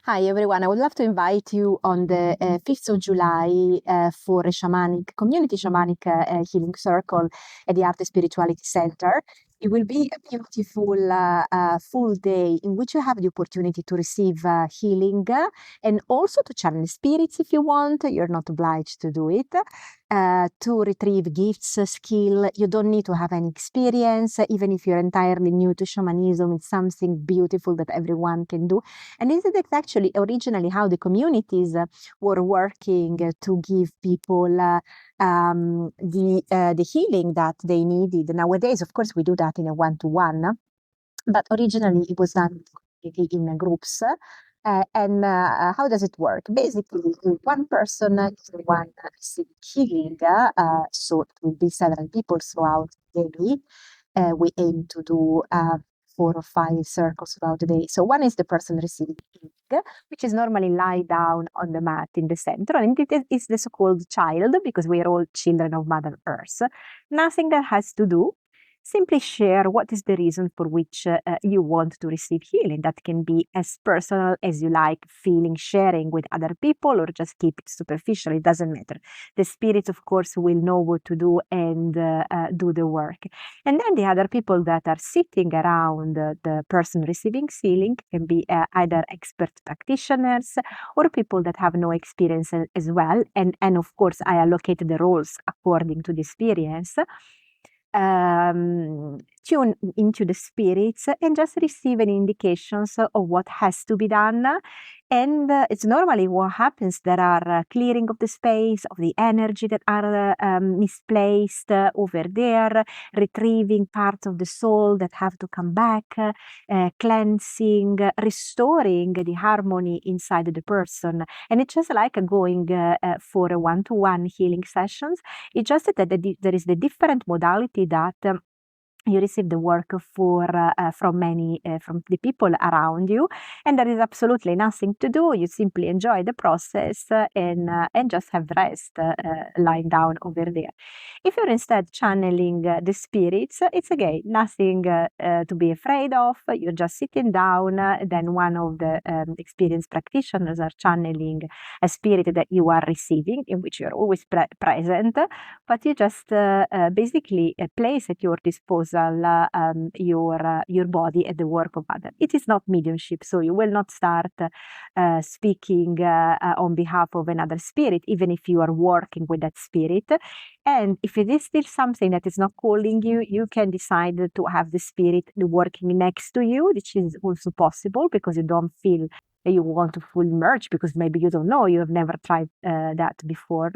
Hi everyone, I would love to invite you on the 5th of July for a community shamanic healing circle at the Art and Spirituality Center. It will be a beautiful full day in which you have the opportunity to receive healing and also to channel spirits if you want. You're not obliged to do it. To retrieve gifts, skill. You don't need to have any experience. Even if you're entirely new to shamanism, it's something beautiful that everyone can do. And this is actually originally how the communities were working to give people the healing that they needed. Nowadays, of course, we do that in a one-to-one, but originally it was done in groups. And how does it work? Basically, one person is the one receiving healing, so it will be several people throughout the day. We aim to do 4 or 5 circles throughout the day. So one is the person receiving healing, which is normally lie down on the mat in the center, and it is the so-called child, because we are all children of Mother Earth. Nothing that has to do. Simply share what is the reason for which you want to receive healing. That can be as personal as you like, feeling, sharing with other people, or just keep it superficial. It doesn't matter. The spirits, of course, will know what to do and do the work. And then the other people that are sitting around the person receiving healing can be either expert practitioners or people that have no experience as well. And of course, I allocated the roles according to the experience. Tune into the spirits and just receiving indications of what has to be done. And it's normally what happens. There are clearing of the space, of the energy that are misplaced over there, retrieving parts of the soul that have to come back, cleansing, restoring the harmony inside the person. And it's just like going for a one-to-one healing sessions. It's just that there is the different modality that you receive the work from the people around you, and there is absolutely nothing to do. You simply enjoy the process and just have rest lying down over there. If you're instead channeling the spirits, it's again nothing to be afraid of. You're just sitting down, then one of the experienced practitioners are channeling a spirit that you are receiving, in which you're always present, but you just basically place at your disposal your body at the work of others. It is not mediumship, so you will not start speaking on behalf of another spirit, even if you are working with that spirit. And if it is still something that is not calling you, you can decide to have the spirit working next to you, which is also possible, because you don't feel that you want to fully merge, because maybe you don't know, you have never tried that before.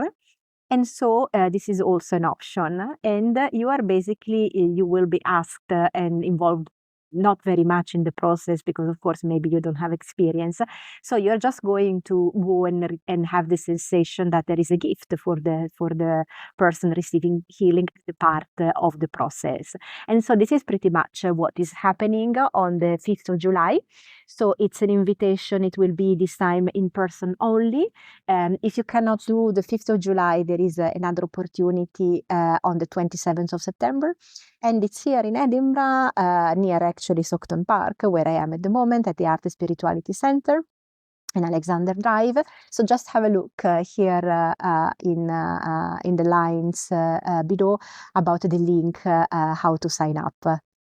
And so this is also an option. And you are basically, you will be asked and involved not very much in the process, because of course maybe you don't have experience. So you're just going to go and have the sensation that there is a gift for the person receiving healing as a part of the process. And so this is pretty much what is happening on the 5th of July. So it's an invitation. It will be this time in person only. If you cannot do the 5th of July, there is another opportunity on the 27th of September. And it's here in Edinburgh, near actually Stockton Park, where I am at the moment, at the Art and Spirituality Center in Alexander Drive. So just have a look here in the lines below about the link, how to sign up.